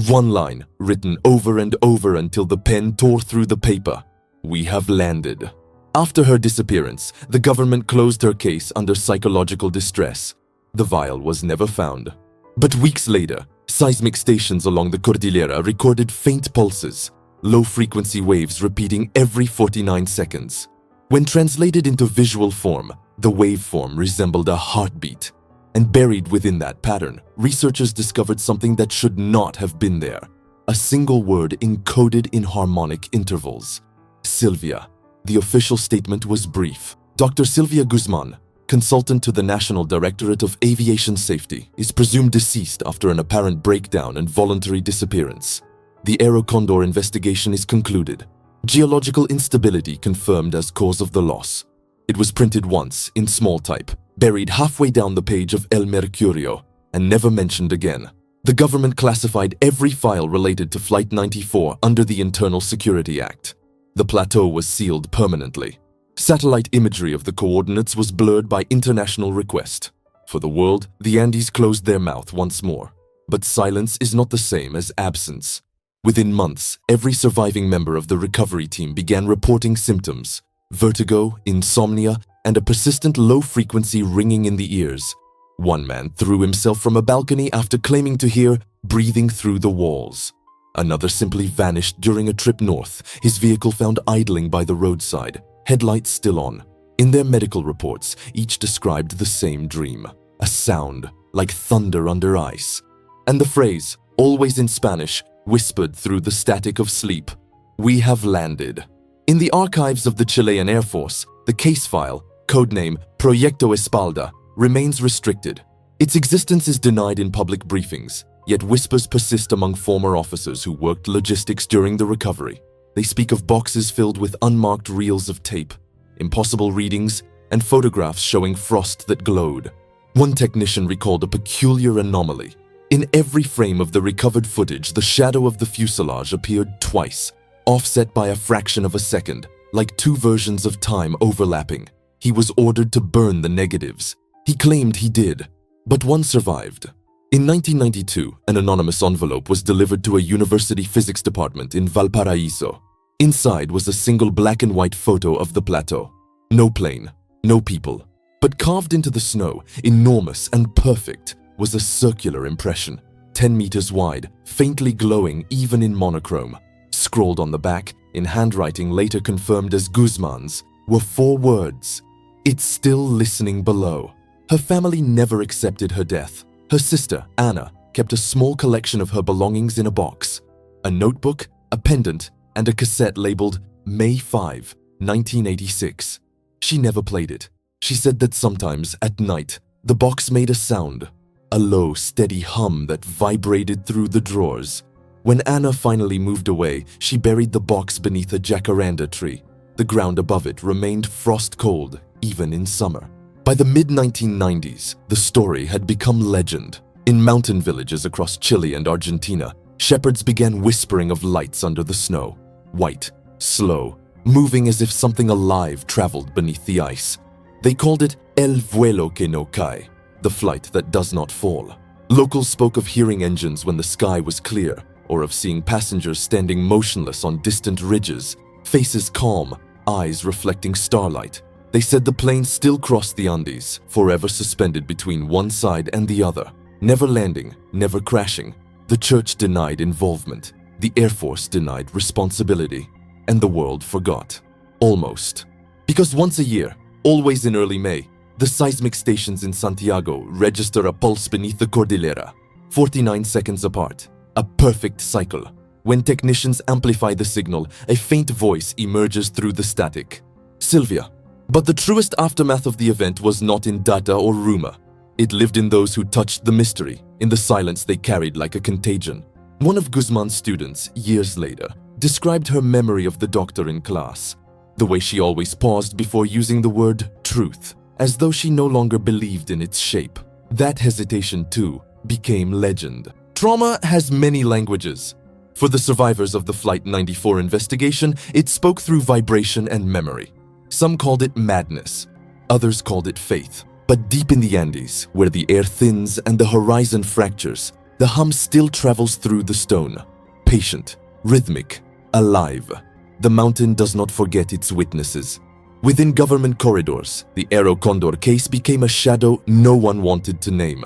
One line, written over and over until the pen tore through the paper. "We have landed." After her disappearance, the government closed her case under psychological distress. The vial was never found. But weeks later, seismic stations along the Cordillera recorded faint pulses, low-frequency waves repeating every 49 seconds. When translated into visual form, the waveform resembled a heartbeat. And buried within that pattern, researchers discovered something that should not have been there. A single word encoded in harmonic intervals. Sylvia. The official statement was brief. Dr. Sylvia Guzman, consultant to the National Directorate of Aviation Safety, is presumed deceased after an apparent breakdown and voluntary disappearance. The Aerocondor investigation is concluded. Geological instability confirmed as cause of the loss. It was printed once, in small type, buried halfway down the page of El Mercurio, and never mentioned again. The government classified every file related to Flight 94 under the Internal Security Act. The plateau was sealed permanently. Satellite imagery of the coordinates was blurred by international request. For the world, the Andes closed their mouth once more. But silence is not the same as absence. Within months, every surviving member of the recovery team began reporting symptoms: vertigo, insomnia, and a persistent low-frequency ringing in the ears. One man threw himself from a balcony after claiming to hear breathing through the walls. Another simply vanished during a trip north, his vehicle found idling by the roadside, headlights still on. In their medical reports, each described the same dream, a sound like thunder under ice. And the phrase, always in Spanish, whispered through the static of sleep: "We have landed." In the archives of the Chilean Air Force, the case file, codename Proyecto Espalda, remains restricted. Its existence is denied in public briefings, yet whispers persist among former officers who worked logistics during the recovery. They speak of boxes filled with unmarked reels of tape, impossible readings, and photographs showing frost that glowed. One technician recalled a peculiar anomaly. In every frame of the recovered footage, the shadow of the fuselage appeared twice, offset by a fraction of a second, like two versions of time overlapping. He was ordered to burn the negatives. He claimed he did, but one survived. In 1992, an anonymous envelope was delivered to a university physics department in Valparaiso. Inside was a single black and white photo of the plateau. No plane, no people. But carved into the snow, enormous and perfect, was a circular impression, 10 meters wide, faintly glowing even in monochrome. Scrawled on the back, in handwriting later confirmed as Guzman's, were 4 words: "It's still listening below." Her family never accepted her death. Her sister, Anna, kept a small collection of her belongings in a box: a notebook, a pendant, and a cassette labeled May 5, 1986. She never played it. She said that sometimes, at night, the box made a sound, a low, steady hum that vibrated through the drawers. When Anna finally moved away, she buried the box beneath a jacaranda tree. The ground above it remained frost-cold, even in summer. By the mid-1990s, the story had become legend. In mountain villages across Chile and Argentina, shepherds began whispering of lights under the snow. White, slow, moving as if something alive traveled beneath the ice. They called it El vuelo que no cae, the flight that does not fall. Locals spoke of hearing engines when the sky was clear, or of seeing passengers standing motionless on distant ridges, faces calm, eyes reflecting starlight. They said the plane still crossed the Andes, forever suspended between one side and the other, never landing, never crashing. The church denied involvement, the Air Force denied responsibility, and the world forgot. Almost. Because once a year, always in early May, the seismic stations in Santiago register a pulse beneath the Cordillera, 49 seconds apart, a perfect cycle. When technicians amplify the signal, a faint voice emerges through the static. Sylvia. But the truest aftermath of the event was not in data or rumor. It lived in those who touched the mystery, in the silence they carried like a contagion. One of Guzman's students, years later, described her memory of the doctor in class. The way she always paused before using the word truth, as though she no longer believed in its shape. That hesitation, too, became legend. Trauma has many languages. For the survivors of the Flight 94 investigation, it spoke through vibration and memory. Some called it madness, others called it faith. But deep in the Andes, where the air thins and the horizon fractures, the hum still travels through the stone. Patient, rhythmic, alive. The mountain does not forget its witnesses. Within government corridors, the Aero Condor case became a shadow no one wanted to name.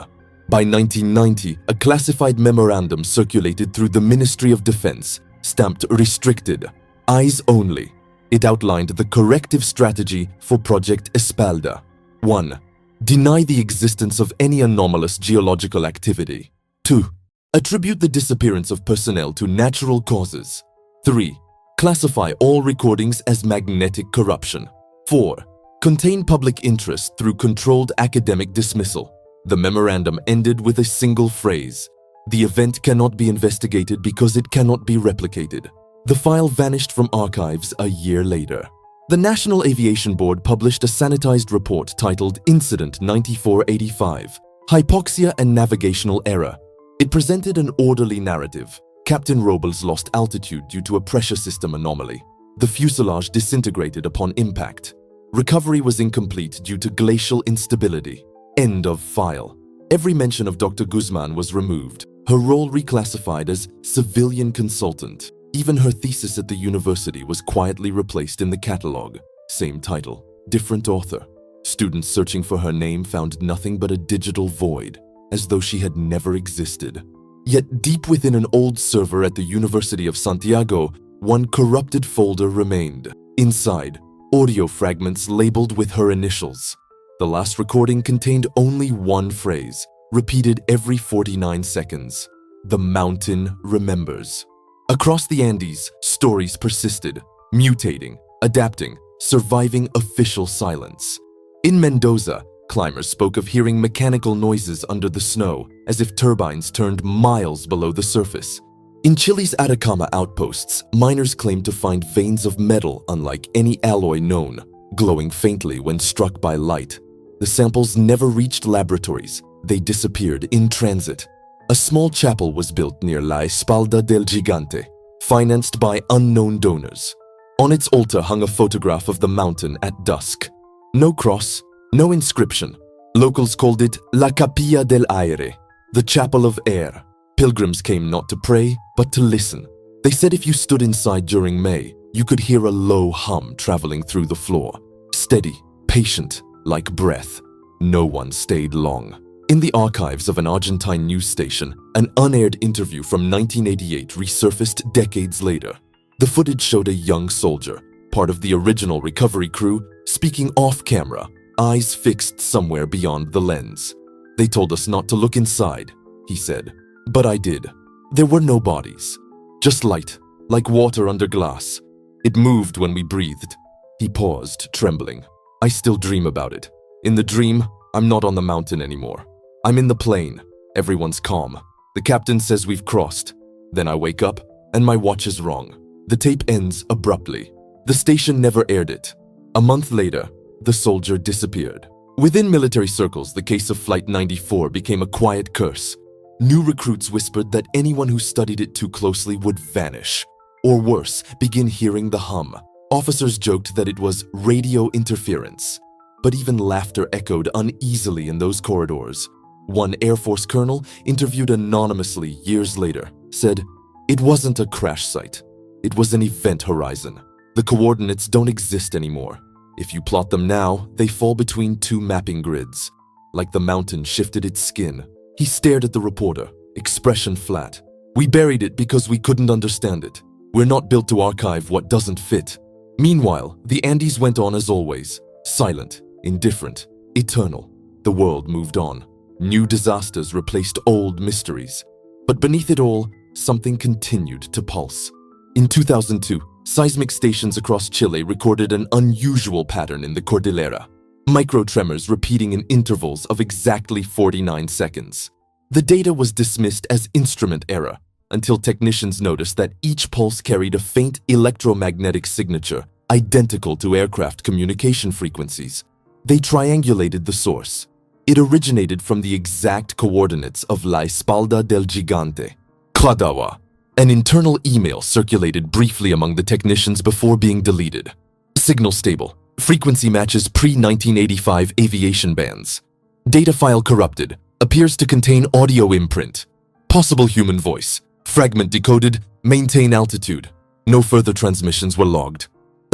By 1990, a classified memorandum circulated through the Ministry of Defense, stamped restricted, eyes only. It outlined the corrective strategy for Project Espalda. 1. Deny the existence of any anomalous geological activity. 2. Attribute the disappearance of personnel to natural causes. 3. Classify all recordings as magnetic corruption. 4. Contain public interest through controlled academic dismissal. The memorandum ended with a single phrase: the event cannot be investigated because it cannot be replicated. The file vanished from archives a year later. The National Aviation Board published a sanitized report titled Incident 9485, Hypoxia and Navigational Error. It presented an orderly narrative. Captain Robles lost altitude due to a pressure system anomaly. The fuselage disintegrated upon impact. Recovery was incomplete due to glacial instability. End of file. Every mention of Dr. Guzman was removed, her role reclassified as civilian consultant. Even her thesis at the university was quietly replaced in the catalog. Same title, different author. Students searching for her name found nothing but a digital void, as though she had never existed. Yet deep within an old server at the University of Santiago, one corrupted folder remained. Inside, audio fragments labeled with her initials. The last recording contained only one phrase, repeated every 49 seconds. The mountain remembers. Across the Andes, stories persisted, mutating, adapting, surviving official silence. In Mendoza, climbers spoke of hearing mechanical noises under the snow, as if turbines turned miles below the surface. In Chile's Atacama outposts, miners claimed to find veins of metal unlike any alloy known, glowing faintly when struck by light. The samples never reached laboratories. They disappeared in transit. A small chapel was built near La Espalda del Gigante, financed by unknown donors. On its altar hung a photograph of the mountain at dusk. No cross, no inscription. Locals called it La Capilla del Aire, the Chapel of Air. Pilgrims came not to pray, but to listen. They said if you stood inside during May, you could hear a low hum traveling through the floor. Steady, patient, like breath. No one stayed long. In the archives of an Argentine news station, an unaired interview from 1988 resurfaced decades later. The footage showed a young soldier, part of the original recovery crew, speaking off-camera, eyes fixed somewhere beyond the lens. They told us not to look inside, he said. But I did. There were no bodies. Just light, like water under glass. It moved when we breathed. He paused, trembling. I still dream about it. In the dream, I'm not on the mountain anymore. I'm in the plane. Everyone's calm. The captain says we've crossed. Then I wake up, and my watch is wrong. The tape ends abruptly. The station never aired it. A month later, the soldier disappeared. Within military circles, the case of Flight 94 became a quiet curse. New recruits whispered that anyone who studied it too closely would vanish, or worse, begin hearing the hum. Officers joked that it was radio interference, but even laughter echoed uneasily in those corridors. One Air Force colonel, interviewed anonymously years later, said, "It wasn't a crash site. It was an event horizon. The coordinates don't exist anymore. If you plot them now, they fall between two mapping grids. Like the mountain shifted its skin." He stared at the reporter, expression flat. "We buried it because we couldn't understand it. We're not built to archive what doesn't fit." Meanwhile, the Andes went on as always, silent, indifferent, eternal. The world moved on. New disasters replaced old mysteries. But beneath it all, something continued to pulse. In 2002, seismic stations across Chile recorded an unusual pattern in the Cordillera, microtremors repeating in intervals of exactly 49 seconds. The data was dismissed as instrument error until technicians noticed that each pulse carried a faint electromagnetic signature identical to aircraft communication frequencies. They triangulated the source. It originated from the exact coordinates of La Espalda del Gigante, Kadawa. An internal email circulated briefly among the technicians before being deleted. Signal stable. Frequency matches pre-1985 aviation bands. Data file corrupted. Appears to contain audio imprint. Possible human voice. Fragment decoded. Maintain altitude. No further transmissions were logged.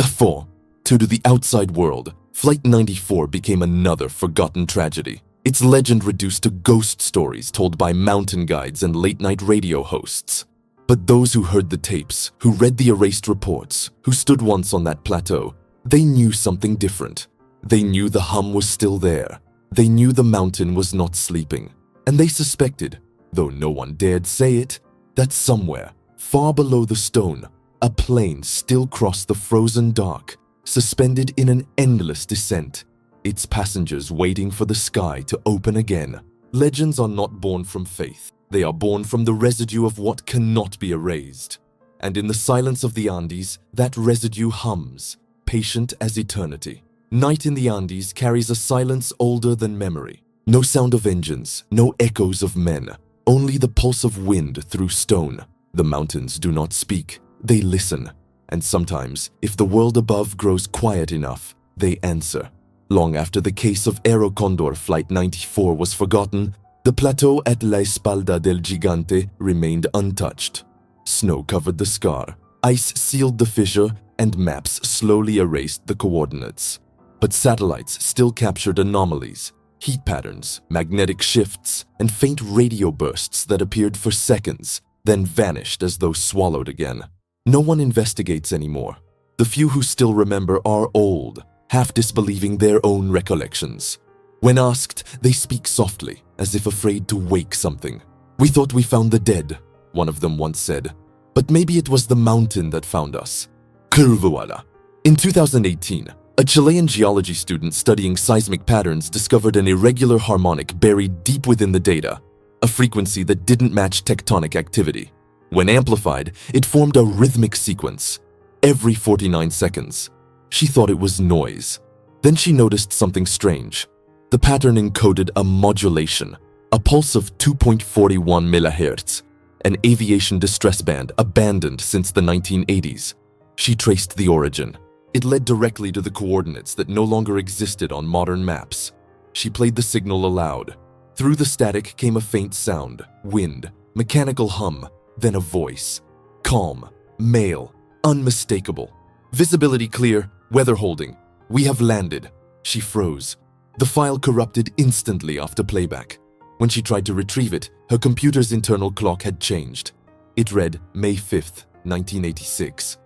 4. To the outside world, Flight 94 became another forgotten tragedy. Its legend reduced to ghost stories told by mountain guides and late-night radio hosts. But those who heard the tapes, who read the erased reports, who stood once on that plateau, they knew something different. They knew the hum was still there. They knew the mountain was not sleeping. And they suspected, though no one dared say it, that somewhere, far below the stone, a plane still crossed the frozen dark, suspended in an endless descent, its passengers waiting for the sky to open again. Legends are not born from faith. They are born from the residue of what cannot be erased. And in the silence of the Andes, that residue hums, patient as eternity. Night in the Andes carries a silence older than memory. No sound of engines, no echoes of men, only the pulse of wind through stone. The mountains do not speak, they listen. And sometimes, if the world above grows quiet enough, they answer. Long after the case of Aerocondor Flight 94 was forgotten, the plateau at La Espalda del Gigante remained untouched. Snow covered the scar, ice sealed the fissure, and maps slowly erased the coordinates. But satellites still captured anomalies, heat patterns, magnetic shifts, and faint radio bursts that appeared for seconds, then vanished as though swallowed again. No one investigates anymore. The few who still remember are old, half disbelieving their own recollections. When asked, they speak softly, as if afraid to wake something. "We thought we found the dead," one of them once said. "But maybe it was the mountain that found us." Kurvuala. In 2018, a Chilean geology student studying seismic patterns discovered an irregular harmonic buried deep within the data, a frequency that didn't match tectonic activity. When amplified, it formed a rhythmic sequence, every 49 seconds. She thought it was noise. Then she noticed something strange. The pattern encoded a modulation, a pulse of 2.41 MHz, an aviation distress band abandoned since the 1980s. She traced the origin. It led directly to the coordinates that no longer existed on modern maps. She played the signal aloud. Through the static came a faint sound, wind, mechanical hum, then a voice. Calm, male, unmistakable. Visibility clear, weather holding. "We have landed." She froze. The file corrupted instantly after playback. When she tried to retrieve it, her computer's internal clock had changed. It read May 5th, 1986.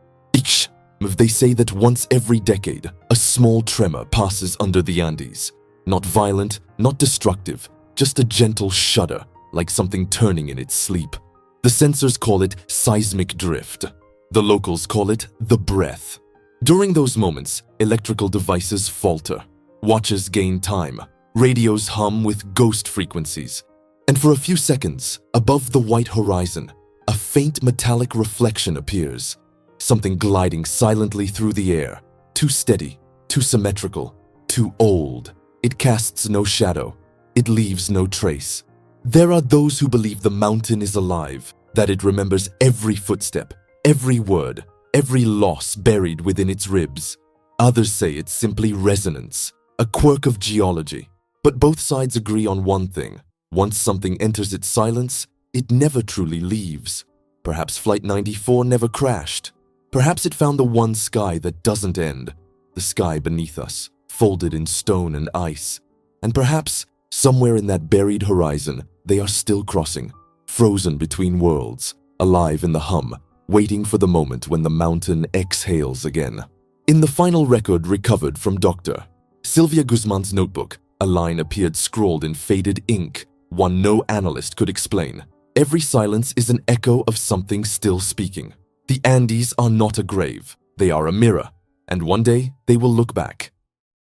They say that once every decade, a small tremor passes under the Andes. Not violent, not destructive, just a gentle shudder, like something turning in its sleep. The sensors call it seismic drift. The locals call it the breath. During those moments, electrical devices falter. Watches gain time. Radios hum with ghost frequencies. And for a few seconds, above the white horizon, a faint metallic reflection appears. something gliding silently through the air, too steady, too symmetrical, too old. It casts no shadow. It leaves no trace. There are those who believe the mountain is alive, that it remembers every footstep, every word, every loss buried within its ribs. Others say it's simply resonance, a quirk of geology. But both sides agree on one thing. Once something enters its silence, it never truly leaves. Perhaps Flight 94 never crashed. Perhaps it found the one sky that doesn't end, the sky beneath us, folded in stone and ice. And perhaps, somewhere in that buried horizon, they are still crossing, frozen between worlds, alive in the hum, waiting for the moment when the mountain exhales again. In the final record recovered from Dr. Sylvia Guzman's notebook, a line appeared scrawled in faded ink, one no analyst could explain. Every silence is an echo of something still speaking. The Andes are not a grave, they are a mirror, and one day they will look back,